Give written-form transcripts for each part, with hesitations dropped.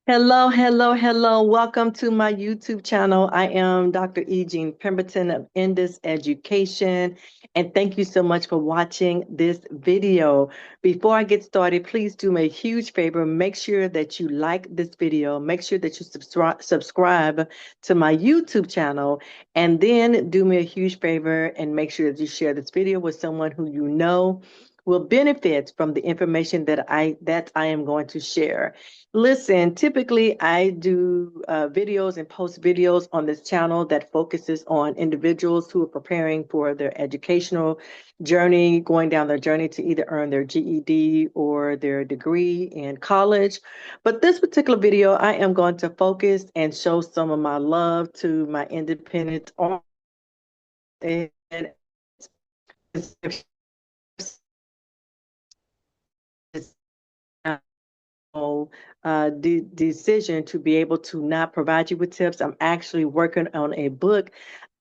Hello, hello, hello. Welcome to my YouTube channel. I am Dr. Jean Pemberton of Endus Education, and thank you so much for watching this video. Before I get started, please do me a huge favor. Make sure that you like this video. Make sure that you subscribe to my YouTube channel, and then do me a huge favor and make sure that you share this video with someone who you know will benefit from the information that I am going to share. Listen, typically I do videos and post videos on this channel that focuses on individuals who are preparing for their educational journey, going down their journey to either earn their GED or their degree in college. But this particular video, I am going to focus and show some of my love to my independent artists and decision to be able to not provide you with tips. I'm actually working on a book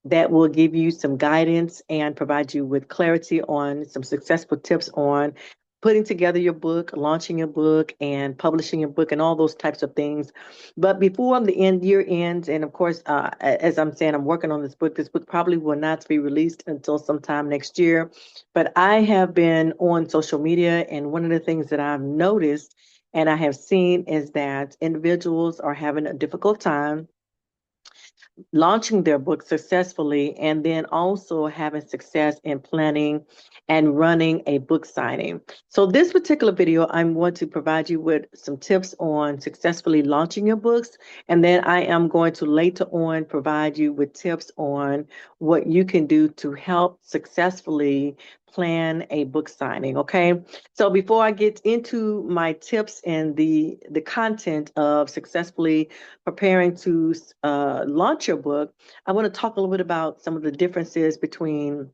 that will give you some guidance and provide you with clarity on some successful tips on putting together your book, launching your book, and publishing your book, and all those types of things. But before the year ends, and of course, as I'm saying, I'm working on this book. This book probably will not be released until sometime next year. But I have been on social media, and one of the things that I've noticed and I have seen is that individuals are having a difficult time launching their book successfully and then also having success in planning and running a book signing. So this particular video, I'm going to provide you with some tips on successfully launching your books. And then I am going to later on provide you with tips on what you can do to help successfully plan a book signing. Okay. So before I get into my tips and the content of successfully preparing to launch your book, I want to talk a little bit about some of the differences between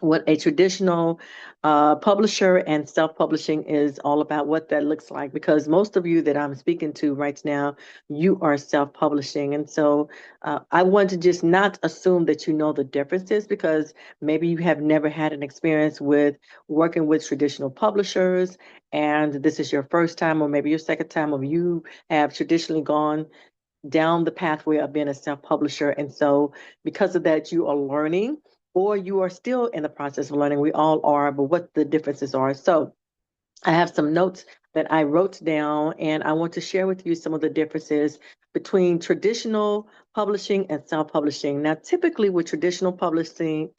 what a traditional publisher and self-publishing is all about, what that looks like, because most of you that I'm speaking to right now, you are self-publishing. And so I want to just not assume that you know the differences, because maybe you have never had an experience with working with traditional publishers, and this is your first time, or maybe your second time, or you have traditionally gone down the pathway of being a self-publisher. And so because of that, you are learning, or you are still in the process of learning. We all are, but what the differences are. So I have some notes that I wrote down, and I want to share with you some of the differences between traditional publishing and self-publishing. Now, typically with traditional publishing,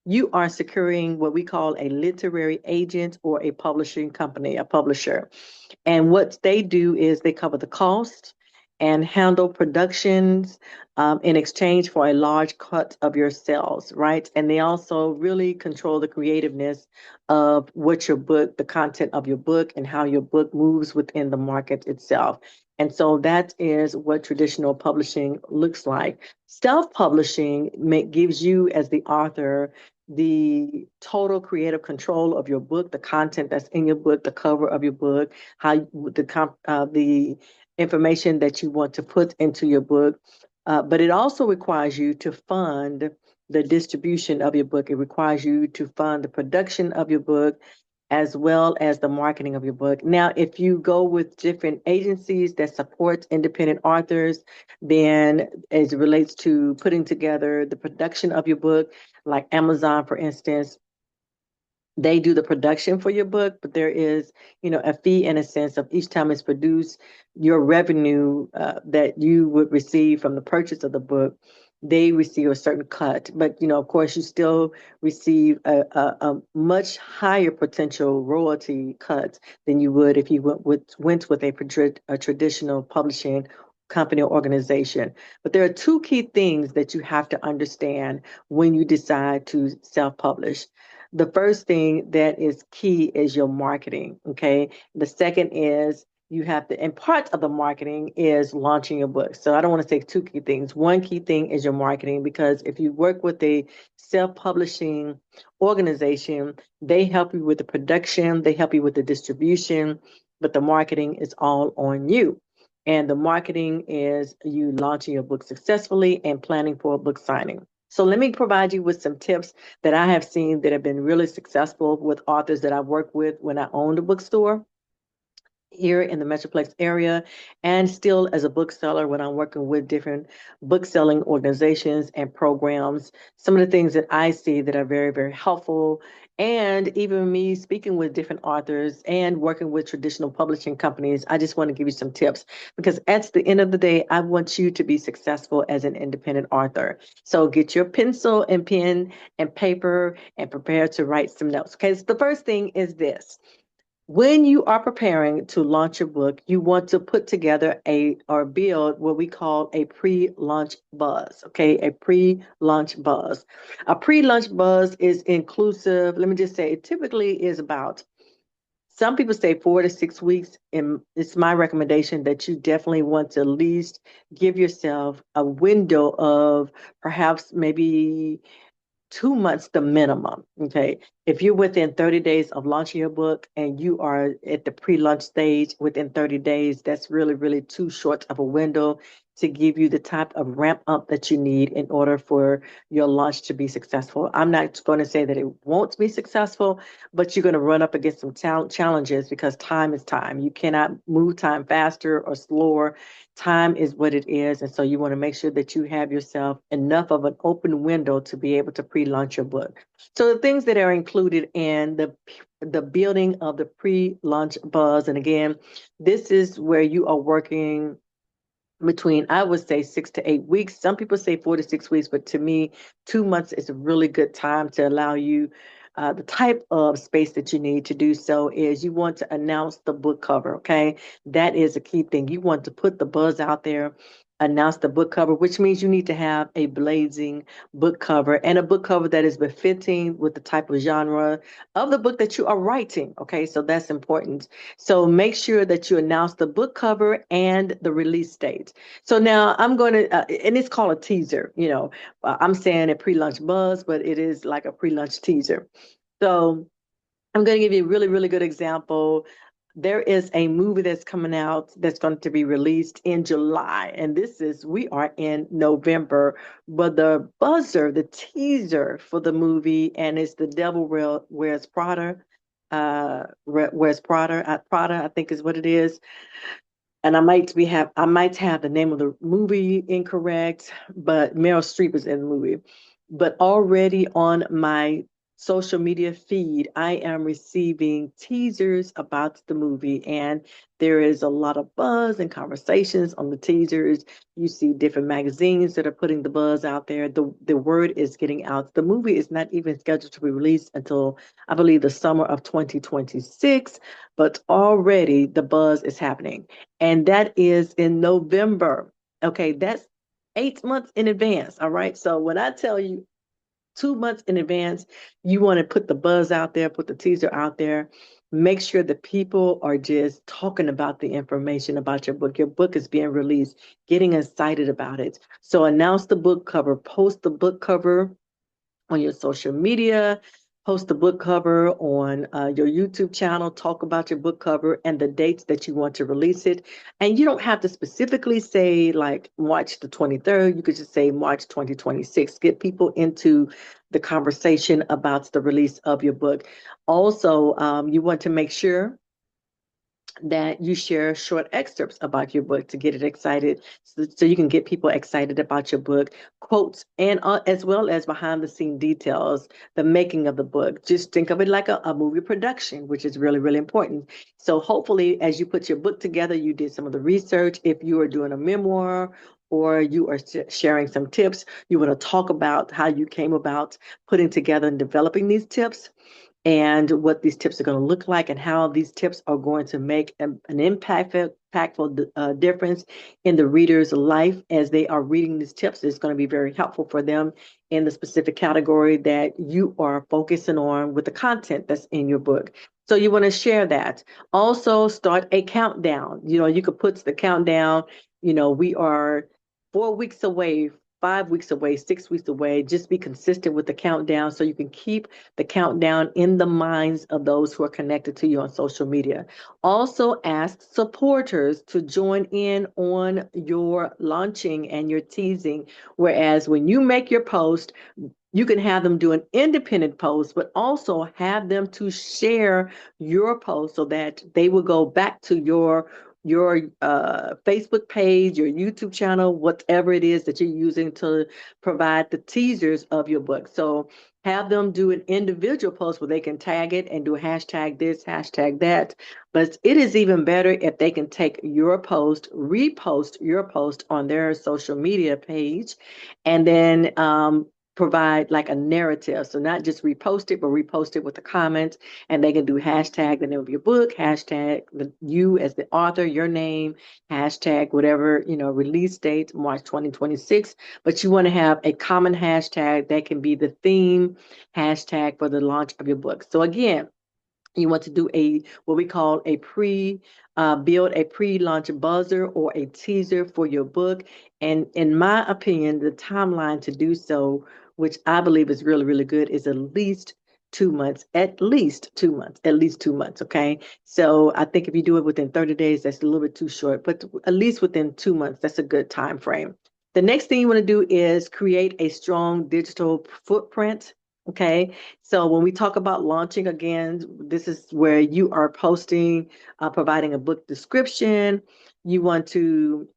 you are securing what we call a literary agent or a publishing company, a publisher. And what they do is they cover the cost and handle productions in exchange for a large cut of your sales, right? And they also really control the creativeness of what your book, the content of your book, and how your book moves within the market itself. And so that is what traditional publishing looks like. Self-publishing gives you, as the author, the total creative control of your book, the content that's in your book, the cover of your book, how the information that you want to put into your book. But it also requires you to fund the distribution of your book. It requires you to fund the production of your book, as well as the marketing of your book. Now, if you go with different agencies that support independent authors, then as it relates to putting together the production of your book, like Amazon, for instance, they do the production for your book, but there is, a fee in a sense of each time it's produced, your revenue that you would receive from the purchase of the book, they receive a certain cut. But, of course, you still receive a much higher potential royalty cut than you would if you went with a traditional publishing company or organization. But there are two key things that you have to understand when you decide to self-publish. The first thing that is key is your marketing, okay? The second is you have to, and part of the marketing is launching your book. So I don't want to say two key things. One key thing is your marketing, because if you work with a self-publishing organization, they help you with the production, they help you with the distribution, but the marketing is all on you. And the marketing is you launching your book successfully and planning for a book signing. So let me provide you with some tips that I have seen that have been really successful with authors that I work with when I owned a bookstore. here in the Metroplex area, and still as a bookseller when I'm working with different book selling organizations and programs. Some of the things that I see that are very, very helpful, and even me speaking with different authors and working with traditional publishing companies, I just want to give you some tips because at the end of the day, I want you to be successful as an independent author. So get your pencil and pen and paper and prepare to write some notes. Okay, so the first thing is this. When you are preparing to launch your book, you want to put together or build what we call a pre-launch buzz, okay? A pre-launch buzz. A pre-launch buzz is inclusive. Let me just say, it typically is about, some people say 4 to 6 weeks, and it's my recommendation that you definitely want to at least give yourself a window of perhaps maybe 2 months the minimum. Okay. If you're within 30 days of launching your book and you are at the pre-launch stage within 30 days, that's really, really too short of a window to give you the type of ramp up that you need in order for your launch to be successful. I'm not going to say that it won't be successful, but you're going to run up against some challenges because time is time. You cannot move time faster or slower. Time is what it is. And so you want to make sure that you have yourself enough of an open window to be able to pre-launch your book. So the things that are included in the building of the pre-launch buzz, and again, this is where you are working between, I would say, 6 to 8 weeks. Some people say 4 to 6 weeks, but to me, 2 months is a really good time to allow you the type of space that you need to do so is you want to announce the book cover, okay? That is a key thing. You want to put the buzz out there, announce the book cover, which means you need to have a blazing book cover and a book cover that is befitting with the type of genre of the book that you are writing, okay? So that's important. So make sure that you announce the book cover and the release date. So now I'm going to, and it's called a teaser, I'm saying a pre-launch buzz, but it is like a pre-launch teaser. So I'm going to give you a really, really good example. There is a movie that's coming out that's going to be released in July. And we are in November, but the buzzer, the teaser for the movie, and it's The Devil Wears Prada. Wears Prada, Prada, I think is what it is. And I might have the name of the movie incorrect, but Meryl Streep is in the movie. But already on my social media feed, I am receiving teasers about the movie, and there is a lot of buzz and conversations on the teasers. You see different magazines that are putting the buzz out there. The word is getting out. The movie is not even scheduled to be released until I believe the summer of 2026, but already the buzz is happening. And that is in November. Okay, that's 8 months in advance. All right. So when I tell you 2 months in advance, you want to put the buzz out there, put the teaser out there, make sure that people are just talking about the information about your book. Your book is being released, getting excited about it. So announce the book cover, post the book cover on your social media, post the book cover on your YouTube channel, talk about your book cover and the dates that you want to release it. And you don't have to specifically say like March the 23rd. You could just say March 2026. Get people into the conversation about the release of your book. Also, you want to make sure that you share short excerpts about your book to get it excited, so you can get people excited about your book, quotes, and as well as behind the scene details, the making of the book. Just think of it like a movie production, which is really, really important. So hopefully as you put your book together, you did some of the research. If you are doing a memoir or you are sharing some tips, you want to talk about how you came about putting together and developing these tips, and what these tips are going to look like, and how these tips are going to make an impactful difference in the reader's life as they are reading these tips. It's going to be very helpful for them in the specific category that you are focusing on with the content that's in your book. So you want to share that. Also, start a countdown. You could put the countdown, we are 4 weeks away, 5 weeks away, 6 weeks away. Just be consistent with the countdown so you can keep the countdown in the minds of those who are connected to you on social media. Also, ask supporters to join in on your launching and your teasing. Whereas when you make your post, You can have them do an independent post, but also have them to share your post so that they will go back to your Facebook page, your YouTube channel, whatever it is that you're using to provide the teasers of your book. So have them do an individual post where they can tag it and do hashtag this, hashtag that. But it is even better if they can take your post, repost your post on their social media page, and then provide like a narrative. So not just repost it, but repost it with a comment, and they can do hashtag the name of your book, hashtag you as the author, your name, hashtag whatever, release date, March 2026. But you want to have a common hashtag that can be the theme hashtag for the launch of your book. So again, you want to do what we call a build a pre-launch buzzer or a teaser for your book. And in my opinion, the timeline to do so, which I believe is really, really good, is at least 2 months, at least 2 months. Okay. So I think if you do it within 30 days, that's a little bit too short, but at least within 2 months, that's a good time frame. The next thing you want to do is create a strong digital footprint. Okay. So when we talk about launching, again, this is where you are posting, providing a book description. You want to,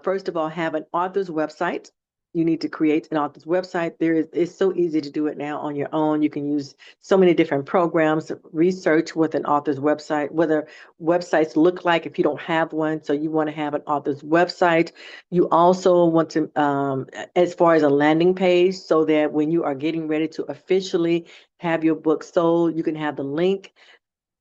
first of all, have an author's website. You need to create an author's website. It's so easy to do it now on your own. You can use so many different programs, research what an author's website, whether websites look like if you don't have one. So you want to have an author's website. You also want to, as far as a landing page, so that when you are getting ready to officially have your book sold, you can have the link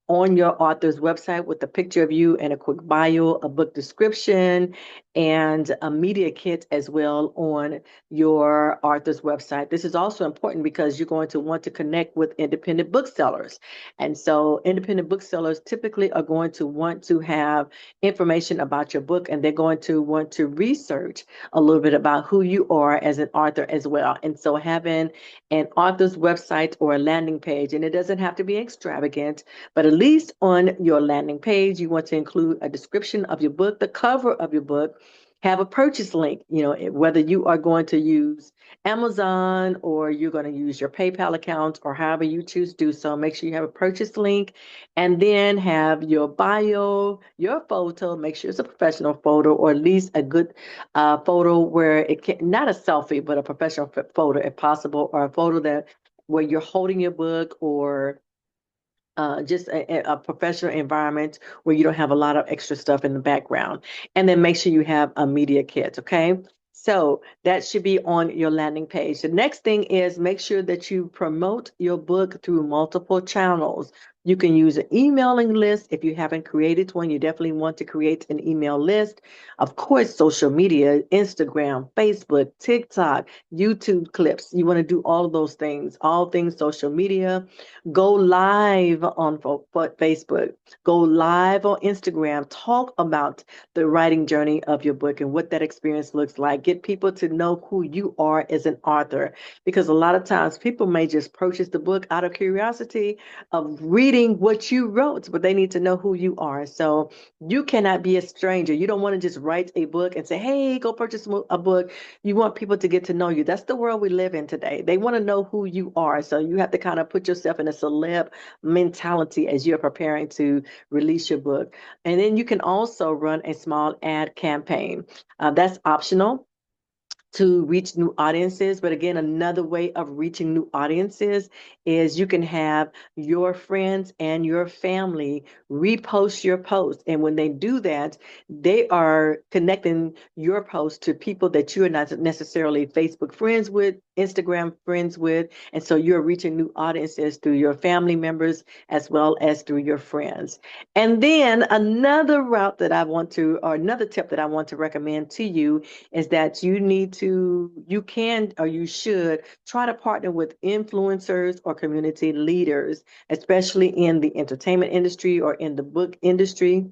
on your author's website with a picture of you and a quick bio, a book description, and a media kit as well on your author's website. This is also important because you're going to want to connect with independent booksellers. And so independent booksellers typically are going to want to have information about your book, and they're going to want to research a little bit about who you are as an author as well. And so having an author's website or a landing page, and it doesn't have to be extravagant, but at least on your landing page, you want to include a description of your book, the cover of your book, have a purchase link, whether you are going to use Amazon or you're going to use your PayPal account or however you choose to do so. Make sure you have a purchase link, and then have your bio, your photo. Make sure it's a professional photo, or at least a good photo where it can, not a selfie, but a professional photo if possible, or a photo where you're holding your book, or just a professional environment where you don't have a lot of extra stuff in the background. And then make sure you have a media kit, okay? So that should be on your landing page. The next thing is make sure that you promote your book through multiple channels. You can use an emailing list. If you haven't created one, you definitely want to create an email list. Of course, social media, Instagram, Facebook, TikTok, YouTube clips. You want to do all of those things, all things social media. Go live on Facebook, go live on Instagram, talk about the writing journey of your book and what that experience looks like. Get people to know who you are as an author, because a lot of times people may just purchase the book out of curiosity of reading what you wrote, but they need to know who you are. So you cannot be a stranger. You don't want to just write a book and say, hey, go purchase a book. You want people to get to know you. That's the world we live in today. They want to know who you are. So you have to kind of put yourself in a celeb mentality as you're preparing to release your book. And then you can also run a small ad campaign. That's optional to reach new audiences. But again, another way of reaching new audiences is you can have your friends and your family repost your post. And when they do that, they are connecting your post to people that you're not necessarily Facebook friends with, Instagram friends with. And so you're reaching new audiences through your family members as well as through your friends. And then another route that I want to, or another tip that I want to recommend to you, is that you can, or you should try to partner with influencers or community leaders, especially in the entertainment industry or in the book industry.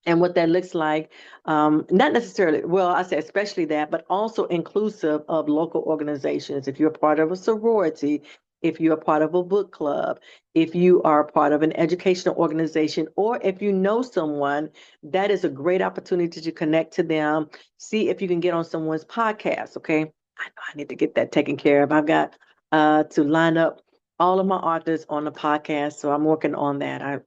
And what that looks like, not necessarily, well, I say especially that, but also inclusive of local organizations. If you're part of a sorority, if you're a part of a book club, if you are part of an educational organization, or if you know someone, that is a great opportunity to connect to them. See if you can get on someone's podcast, okay? I know I need to get that taken care of. I've got to line up all of my authors on the podcast. So I'm working on that. I'm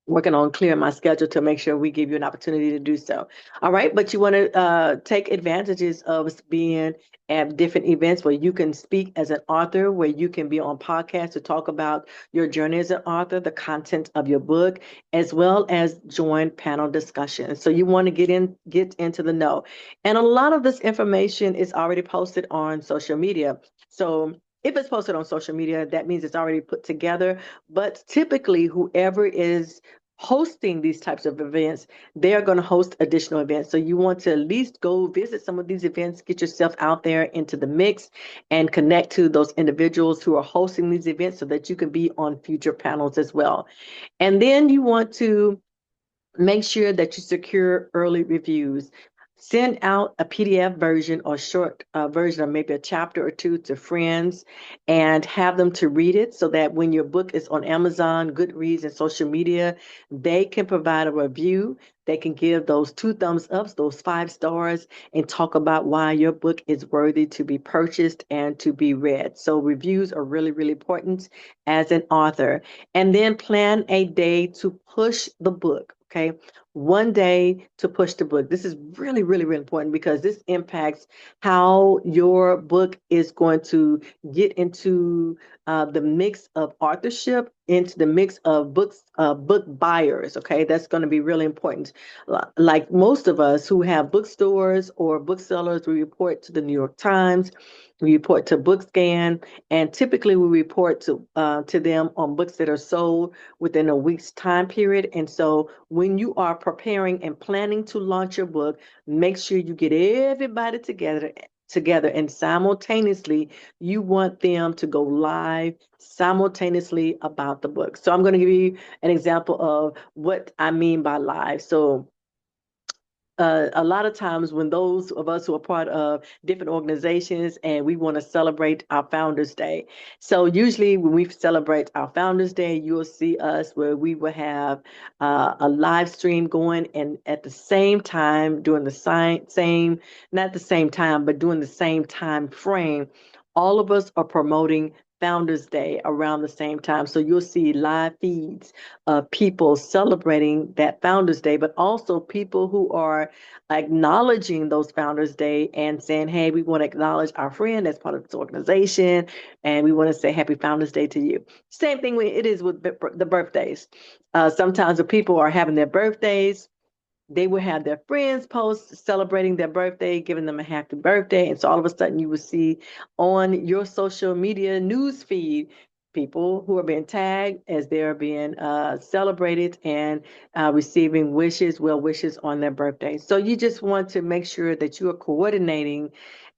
working on clearing my schedule to make sure we give you an opportunity to do so. All right, but you want to take advantages of being at different events where you can speak as an author, where you can be on podcasts to talk about your journey as an author, the content of your book, as well as join panel discussions. So you want to get into the know. And a lot of this information is already posted on social media. So if it's posted on social media, that means it's already put together. But typically, whoever is hosting these types of events, they're going to host additional events. So you want to at least go visit some of these events, get yourself out there into the mix and connect to those individuals who are hosting these events so that you can be on future panels as well. And then you want to make sure that you secure early reviews. Send out a PDF version or short version of maybe a chapter or two to friends and have them to read it so that when your book is on Amazon, Goodreads, and social media, they can provide a review. They can give those 2 thumbs ups, those 5 stars, and talk about why your book is worthy to be purchased and to be read. So reviews are really, really important as an author. And then plan a day to push the book. Okay, 1 day to push the book. This is really, really, really important because this impacts how your book is going to get into the mix of authorship, into the mix of books, book buyers. Okay, that's going to be really important. Like most of us who have bookstores or booksellers, we report to the New York Times, we report to BookScan, and typically we report to them on books that are sold within a week's time period. And so when you are preparing and planning to launch your book, make sure you get everybody together and simultaneously you want them to go live simultaneously about the book. So I'm going to give you an example of what I mean by live. So a lot of times when those of us who are part of different organizations and we want to celebrate our Founders Day. So usually when we celebrate our Founders Day, you'll see us where we will have a live stream going, and at the same time, during the same, not the same time, but during the same time frame, all of us are promoting Founders Day around the same time. So you'll see live feeds of people celebrating that Founders Day, but also people who are acknowledging those Founders Day and saying, hey, we want to acknowledge our friend as part of this organization, and we want to say Happy Founders Day to you. Same thing it is with the birthdays. Sometimes when people are having their birthdays, they will have their friends post celebrating their birthday, giving them a happy birthday. And so all of a sudden you will see on your social media news feed people who are being tagged as they're being celebrated and receiving well wishes on their birthday. So you just want to make sure that you are coordinating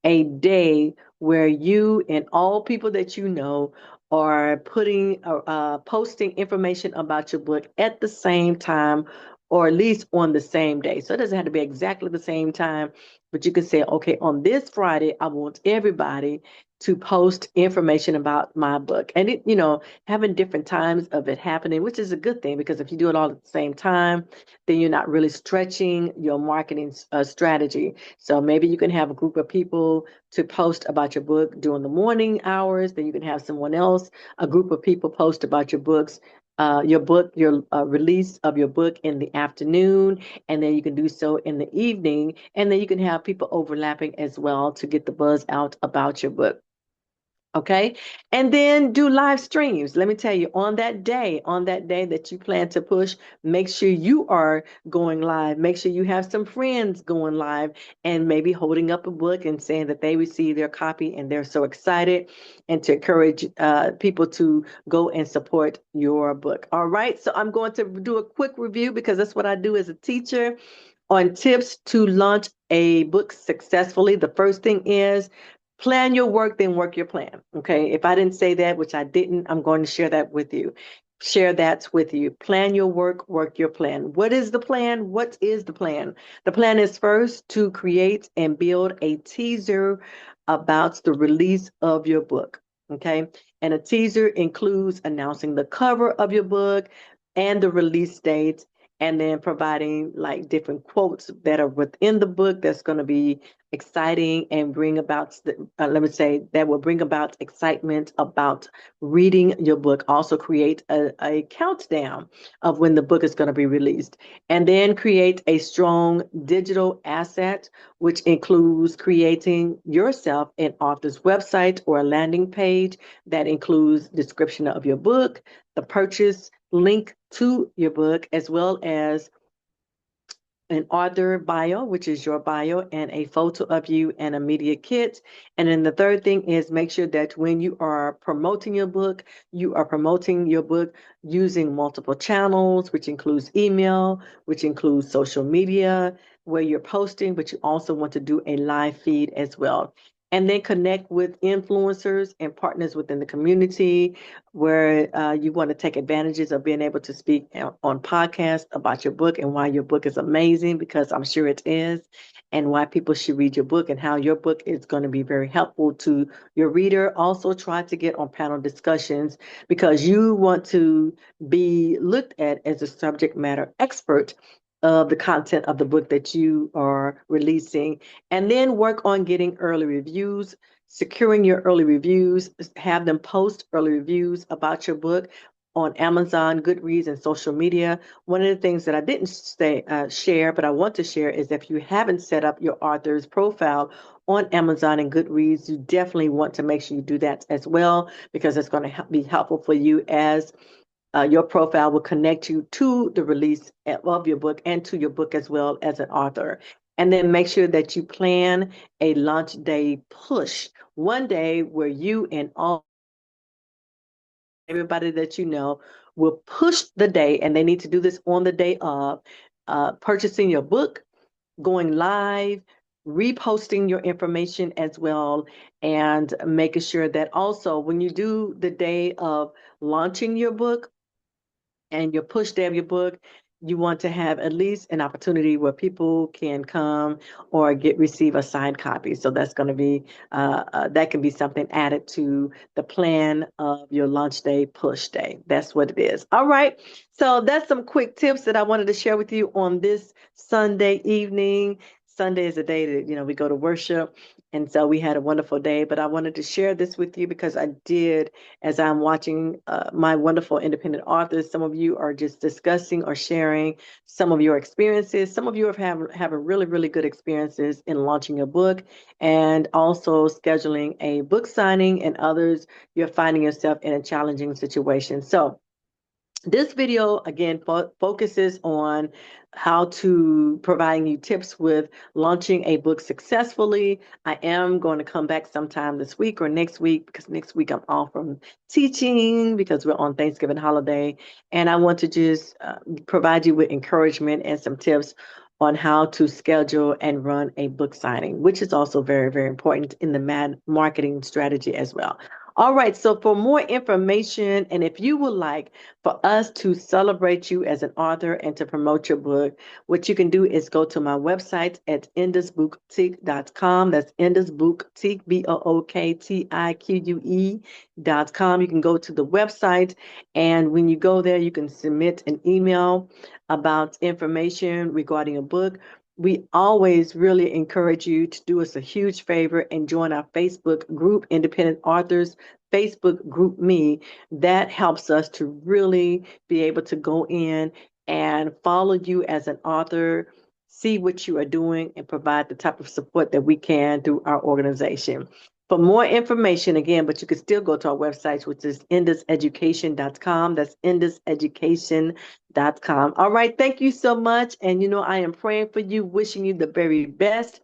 a day where you and all people that you know are posting information about your book at the same time, or at least on the same day. So it doesn't have to be exactly the same time, but you can say, okay, on this Friday, I want everybody to post information about my book. And having different times of it happening, which is a good thing, because if you do it all at the same time, then you're not really stretching your marketing strategy. So maybe you can have a group of people to post about your book during the morning hours. Then you can have someone else, a group of people post about your release of your book in the afternoon, and then you can do so in the evening, and then you can have people overlapping as well to get the buzz out about your book. Okay. And then do live streams. Let me tell you, on that day that you plan to push, make sure you are going live. Make sure you have some friends going live and maybe holding up a book and saying that they received their copy and they're so excited, and to encourage people to go and support your book. All right. So I'm going to do a quick review because that's what I do as a teacher on tips to launch a book successfully. The first thing is plan your work, then work your plan. Okay. If I didn't say that, which I didn't, I'm going to share that with you. Share that with you. Plan your work, work your plan. What is the plan? What is the plan? The plan is first to create and build a teaser about the release of your book. Okay. And a teaser includes announcing the cover of your book and the release date and then providing like different quotes that are within the book that's going to be exciting and bring about, let me say, that will bring about excitement about reading your book. Also create a countdown of when the book is going to be released. And then create a strong digital asset, which includes creating yourself an author's website or a landing page that includes description of your book, the purchase link to your book, as well as an author bio, which is your bio, and a photo of you and a media kit. And then the third thing is make sure that when you are promoting your book, you are promoting your book using multiple channels, which includes email, which includes social media, where you're posting, but you also want to do a live feed as well. And then connect with influencers and partners within the community where you want to take advantages of being able to speak on podcasts about your book and why your book is amazing, because I'm sure it is, and why people should read your book and how your book is going to be very helpful to your reader. Also, try to get on panel discussions because you want to be looked at as a subject matter expert of the content of the book that you are releasing, and then work on getting early reviews, securing your early reviews, have them post early reviews about your book on Amazon, Goodreads, and social media. One of the things that I didn't share, but I want to share, is if you haven't set up your author's profile on Amazon and Goodreads, you definitely want to make sure you do that as well, because it's going to be helpful for you as your profile will connect you to the release of your book and to your book as well as an author. And then make sure that you plan a launch day push, one day where you and all everybody that you know will push the day, and they need to do this on the day of purchasing your book, going live, reposting your information as well, and making sure that also when you do the day of launching your book and your push day of your book, you want to have at least an opportunity where people can come or receive a signed copy. So that's going to be that can be something added to the plan of your launch day, push day. That's what it is. All right. So that's some quick tips that I wanted to share with you on this Sunday evening. Sunday is a day that we go to worship, and so we had a wonderful day. But I wanted to share this with you because I did, as I'm watching my wonderful independent authors. Some of you are just discussing or sharing some of your experiences. Some of you have really, really good experiences in launching a book and also scheduling a book signing, and others, you're finding yourself in a challenging situation. So this video, again, focuses on how to providing you tips with launching a book successfully. I am going to come back sometime this week or next week, because next week I'm off from teaching because we're on Thanksgiving holiday. And I want to just provide you with encouragement and some tips on how to schedule and run a book signing, which is also very, very important in the marketing strategy as well. All right, so for more information, and if you would like for us to celebrate you as an author and to promote your book, what you can do is go to my website at endasbooktique.com. That's endasbooktique, BOOKTIQUE.com. You can go to the website, and when you go there, you can submit an email about information regarding a book. We always really encourage you to do us a huge favor and join our Facebook group, Independent Authors Facebook group Me. That helps us to really be able to go in and follow you as an author, see what you are doing, and provide the type of support that we can through our organization. For more information, again, but you can still go to our website, which is endaseducation.com. That's endaseducation.com. All right, thank you so much. And I am praying for you, wishing you the very best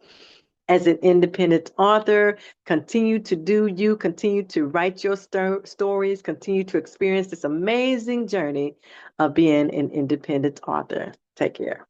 as an independent author. Continue to do you, continue to write your stories, continue to experience this amazing journey of being an independent author. Take care.